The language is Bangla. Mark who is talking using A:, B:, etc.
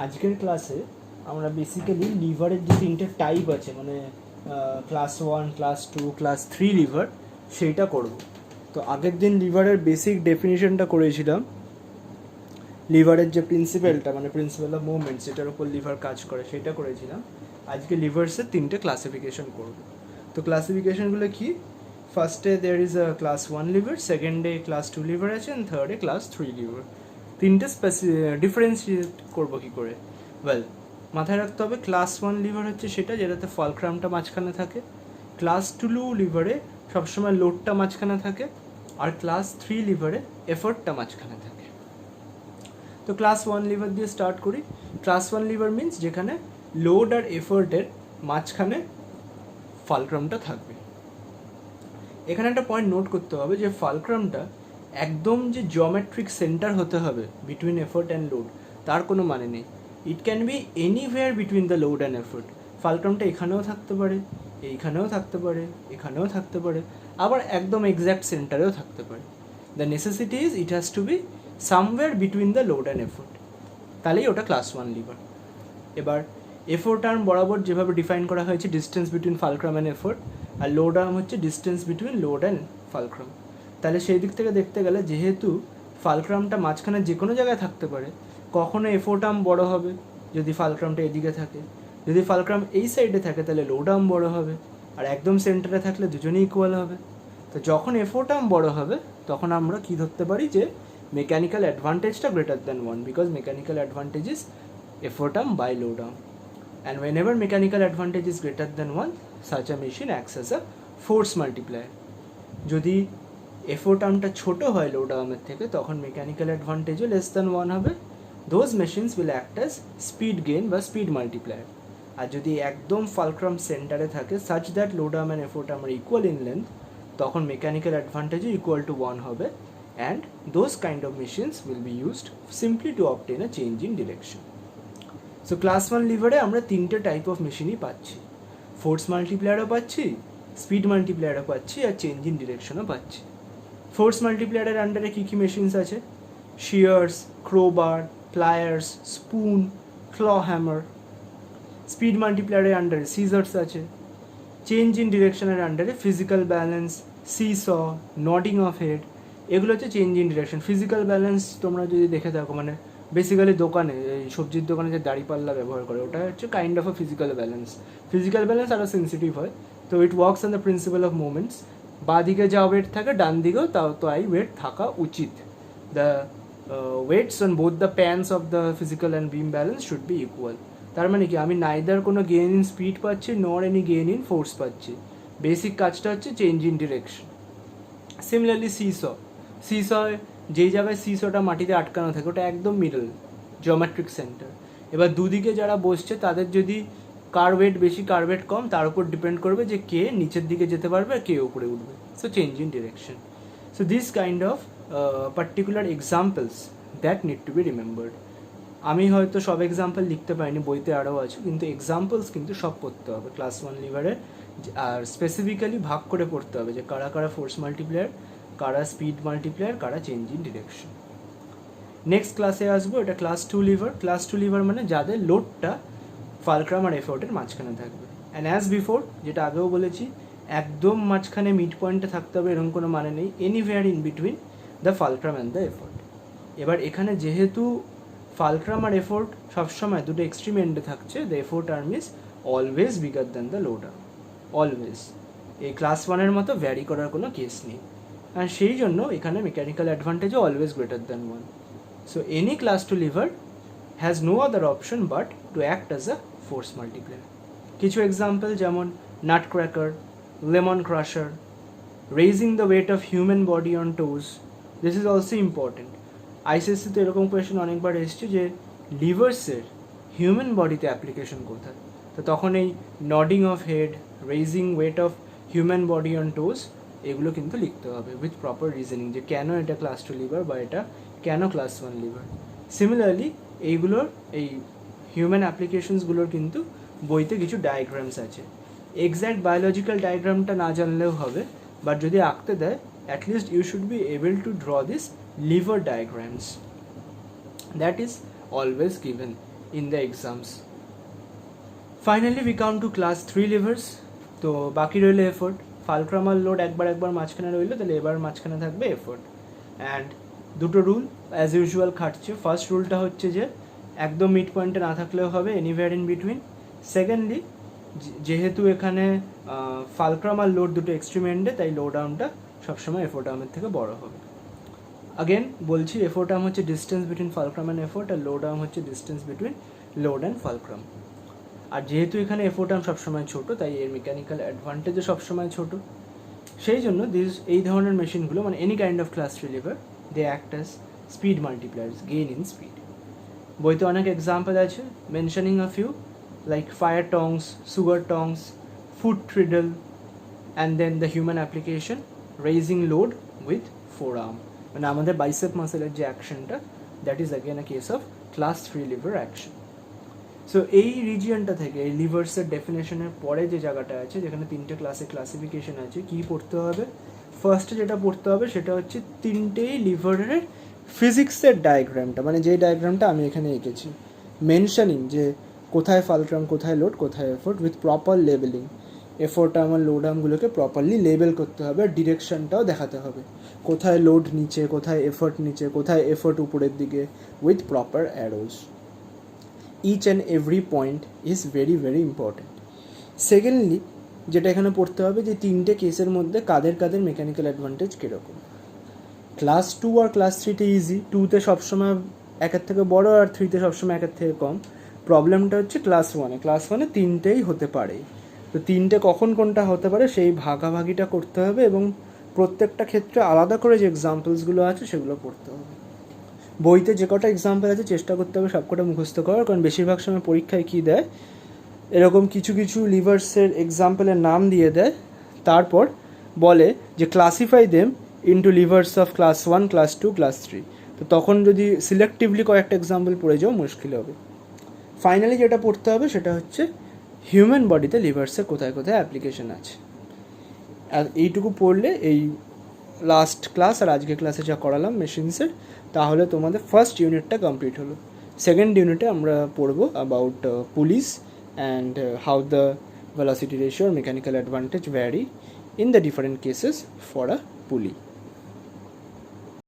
A: আজকের ক্লাসে আমরা বেসিক্যালি লিভারের যে তিনটে টাইপ আছে মানে ক্লাস 1, ক্লাস 2, ক্লাস 3 লিভার সেইটা করব। তো আগের দিন লিভারের বেসিক ডেফিনিশনটা করেছিলাম, লিভারের যে প্রিন্সিপালটা মানে প্রিন্সিপাল অফ মুভমেন্ট যেটার উপর লিভার কাজ করে সেটা করেছিলাম। আজকে লিভার্সের তিনটে ক্লাসিফিকেশন করব। তো ক্লাসিফিকেশনগুলো কি? ফার্স্টে there is a class 1 lever, সেকেন্ডে ক্লাস 2 লিভার আছে, অ্যান্ড থার্ডে ক্লাস 3 লিভার। তিনটে ডিফারেন্সিয়েট করবো কী করে? ওয়েল, মাথায় রাখতে হবে ক্লাস 1 লিভার হচ্ছে সেটা যেটাতে ফলক্রামটা মাঝখানে থাকে, ক্লাস 2 লিভারে সবসময় লোডটা মাঝখানে থাকে, আর ক্লাস 3 লিভারে এফোর্টটা মাঝখানে থাকে। তো ক্লাস 1 লিভার দিয়ে স্টার্ট করি। ক্লাস 1 লিভার মিন্স যেখানে লোড আর এফোর্টের মাঝখানে ফালক্রামটা থাকবে। এখানে একটা পয়েন্ট নোট করতে হবে যে ফালক্রামটা একদম যে জিওমেট্রিক সেন্টার হতে হবে বিটুইন এফোর্ট অ্যান্ড লোড তার কোনো মানে নেই। It can be anywhere between the load and effort. ফালক্রামটা এখানেও থাকতে পারে, এইখানেও থাকতে পারে, এখানেও থাকতে পারে, আবার একদম এক্স্যাক্ট সেন্টারেও থাকতে পারে। The necessity is it has to be somewhere between the load and effort, তাহলেই ওটা ক্লাস 1 লিভার। এবার এফোর্ট আর্ম বরাবর যেভাবে ডিফাইন করা হয়েছে distance between fulcrum and effort, আর লোড আর্ম হচ্ছে distance between load and fulcrum. তাহলে সেই দিক থেকে দেখতে গেলে যেহেতু ফালক্রামটা মাঝখানে যে কোনো জায়গায় থাকতে পারে, কখনো এফোর্ট আর্ম বড় হবে যদি ফালক্রামটা এদিকে থাকে, যদি ফালক্রাম এই সাইডে থাকে তাহলে লোড আর্ম বড় হবে, আর একদম সেন্টারে থাকলে দুজনেই ইকুয়াল হবে। তো যখন এফোর্ট আর্ম বড় হবে তখন আমরা কি ধরতে পারি যে মেকানিক্যাল অ্যাডভান্টেজটা greater than 1, because mechanical advantage is effort arm by load arm, and whenever mechanical advantage is greater than 1, such a machine acts as a force multiplier. যদি effort armটা ছোট হয় লোড আর্মের থেকে তখন মেকানিক্যাল অ্যাডভান্টেজও লেস দ্যান 1 হবে। those machines will act as speed gain বা speed multiplier. আর যদি একদম ফালক্রাম সেন্টারে থাকে such that load arm and effort arm are equal in length, তখন মেকানিক্যাল অ্যাডভান্টেজও equal to 1 হবে, and those kind of machines will be used simply to obtain a change in direction. So class 1 লিভারে আমরা তিনটে টাইপ অফ মেশিনই পাচ্ছি, ফোর্স মাল্টিপ্লায়ারও পাচ্ছি, স্পিড মাল্টিপ্লায়ারও পাচ্ছি, আর চেঞ্জ ইন ডিরেকশনও পাচ্ছি। ফোর্স মাল্টিপ্লায়ারের আন্ডারে কী কী মেশিনস আছে? Shears, crowbar, pliers, spoon, claw hammer. Speed মাল্টিপ্লায়ারের আন্ডারে সিজার্স আছে। চেঞ্জ ইন ডিরেকশনের আন্ডারে physical balance, seesaw, nodding of head, এগুলো হচ্ছে change in direction. Physical balance তোমরা যদি দেখে থাকো মানে বেসিক্যালি দোকানে এই সবজির দোকানে যে দাড়িপাল্লা ব্যবহার করে ওটা হচ্ছে kind of a physical balance. Physical balance আরও সেন্সিটিভ হয়, তো it works on the principal of movements. বাঁ দিকে যা ওয়েট থাকে ডান দিকেও তাই ওয়েট থাকা উচিত। The weights on both the pans of the physical and beam balance should be equal. তার মানে কি আমি নাইদার কোনো গেইন ইন স্পিড পাচ্ছি nor any gain in force পাচ্ছি। বেসিক কাজটা হচ্ছে change in direction. Similarly seesaw যেই জায়গায় সিসটা মাটিতে আটকানো থাকে ওটা একদম মিডল জিওমেট্রিক সেন্টার। এবার দুদিকে যারা বসছে তাদের যদি কার ওয়েট বেশি কার ওয়েট কম তার উপর ডিপেন্ড করবে যে কে নিচের দিকে যেতে পারবে আর কে উপরে উঠবে। So change in direction. So this kind of particular examples that need to be remembered. আমি হয়তো সব এক্সাম্পল লিখতে পারিনি, বইতে আরও আছে, কিন্তু এক্সাম্পলস কিন্তু সব পড়তে হবে ক্লাস 1 লিভারে। আর স্পেসিফিক্যালি ভাগ করে পড়তে হবে যে কারা কারা ফোর্স মাল্টিপ্লায়ার, কারা স্পিড মাল্টিপ্লায়ার, কারা চেঞ্জ ইন ডিরেকশন। নেক্সট ক্লাসে আসবো, এটা ক্লাস 2 লিভার। ক্লাস 2 লিভার মানে যাদের লোডটা ফালক্রাম আর এফোর্টের মাঝখানে থাকবে। অ্যান্ড অ্যাজ বিফোর, যেটা আগেও বলেছি, একদম মাঝখানে মিড পয়েন্টে থাকতে হবে এরকম কোনো মানে নেই, anywhere in between the fulcrum and the effort. এবার এখানে যেহেতু ফালক্রাম আর এফোর্ট সবসময় দুটো এক্সট্রিম এন্ডে থাকছে, the effort arm is always bigger than the load arm, always. এই ক্লাস 1-এর মতো ভ্যারি করার কোনো কেস নেই, আর সেই জন্য এখানে মেকানিক্যাল অ্যাডভান্টেজও always greater than 1. So any class 2 lever has no other option but to act as a force multiplier. কিছু এক্সাম্পল যেমন nutcracker, lemon crusher, raising the weight of human body on toes. This is also important. আইসিএসসিতে এরকম কোয়েশ্চেন অনেকবার এসছে যে লিভার্সের হিউম্যান বডিতে অ্যাপ্লিকেশন কোথায়, তো তখন এই nodding of head, raising weight of human body on toes এগুলো কিন্তু লিখতে হবে উইথ প্রপার রিজনিং যে কেন এটা ক্লাস 2 লিভার বা এটা কেন ক্লাস 1 লিভার। সিমিলারলি এইগুলোর এই হিউম্যান অ্যাপ্লিকেশনসগুলোর কিন্তু বইতে কিছু ডায়াগ্রামস আছে। এক্স্যাক্ট বায়োলজিক্যাল ডায়াগ্রামটা না জানলেও হবে, বাট যদি আঁকতে দেয় at least you should be able to draw this lever diagrams. That is always given in the exams. Finally we come to class 3 levers. তো বাকি রইল এফোর্ট। ফালক্রাম আর লোড একবার মাঝখানে রইল, তাহলে এবার মাঝখানে থাকবে এফোর্ট। অ্যান্ড দুটো রুল অ্যাজ ইউজুয়াল খাটছে। ফার্স্ট রুলটা হচ্ছে যে একদম মিড পয়েন্টে না থাকলেও হবে, এনিওয়্যার ইন বিটুইন। সেকেন্ডলি, যেহেতু এখানে ফালক্রাম আর লোড দুটো এক্সট্রিম এন্ডে, তাই লোড আর্মটা সবসময় এফোর্ট আর্মের থেকে বড় হবে। আগেন বলছি, এফোর্ট আর্ম হচ্ছে distance between fulcrum and effort, আর লোড আর্ম হচ্ছে distance between load and fulcrum. আর যেহেতু এখানে এফোর্ট আর্ম সবসময় ছোটো, তাই এর মেকানিক্যাল অ্যাডভান্টেজও সবসময় ছোটো। সেই জন্য এই ধরনের মেশিনগুলো, মানে any kind of class 3 lever, they act as speed multipliers, gain in speed. বইতে অনেক এক্সাম্পল আছে, mentioning a few like fire tongs, sugar tongs, foot treadle, and then the human application raising load with fore arm, মানে আমাদের বাইসেপ মাসেলের যে অ্যাকশনটা, that is again a case of class 3 lever action. So এই রিজিয়নটা থেকে, এই লিভার্সের ডেফিনেশনের পরে যে জায়গাটা আছে, যেখানে তিনটে ক্লাসিফিকেশন আছে, কি পড়তে হবে? ফার্স্টে যেটা পড়তে হবে সেটা হচ্ছে তিনটেই লিভারের ফিজিক্সের ডায়াগ্রামটা, মানে যে ডায়াগ্রামটা আমি এখানে এঁকেছি, মেনশনিং যে কোথায় ফালক্রাম, কোথায় লোড, কোথায় effort, with proper labelling. Effort arm আর লোড আর্মগুলোকে প্রপারলি লেবেল করতে হবে, আর ডিরেকশনটাও দেখাতে হবে, কোথায় লোড নিচে, কোথায় এফোর্ট নিচে, কোথায় এফোর্ট উপরের দিকে, with proper arrows. Each and every point is very very important. Secondly, যেটা এখানে পড়তে হবে, যে তিনটে কেসের মধ্যে কাদের মেকানিক্যাল অ্যাডভান্টেজ কীরকম। ক্লাস 2 আর ক্লাস 3তে ইজি, 2তে সবসময় একের থেকে বড়, আর 3তে সবসময় একের থেকে কম। প্রবলেমটা হচ্ছে ক্লাস 1-এ তিনটেই হতে পারে। তো তিনটে কখন কোনটা হতে পারে সেই ভাগাভাগিটা করতে হবে, এবং প্রত্যেকটা ক্ষেত্রে আলাদা করে যে এক্সাম্পলসগুলো আছে সেগুলো পড়তে হবে। বইতে যে কটা এক্সাম্পল আছে চেষ্টা করতে হবে সবকটা মুখস্থ করার, কারণ বেশিরভাগ সময় পরীক্ষায় কী দেয়, এরকম কিছু লিভার্সের এক্সাম্পলের নাম দিয়ে দেয়, তারপর বলে যে classify them into livers of class 1, class 2, class 3। তো তখন যদি সিলেক্টিভলি কয়েকটা এক্সাম্পল পড়ে যাও, মুশকিল হবে। ফাইনালি যেটা পড়তে হবে সেটা হচ্ছে হিউম্যান বডিতে লিভার্সের কোথায় অ্যাপ্লিকেশন আছে। আর এইটুকু পড়লে, এই লাস্ট ক্লাস আর আজকে ক্লাসে যা করালাম মেশিনসের, তাহলে তোমাদের ফার্স্ট ইউনিটটা কমপ্লিট হলো। সেকেন্ড ইউনিটে আমরা পড়বো about police and how the velocity ratio or mechanical advantage vary in the different cases for a pulley.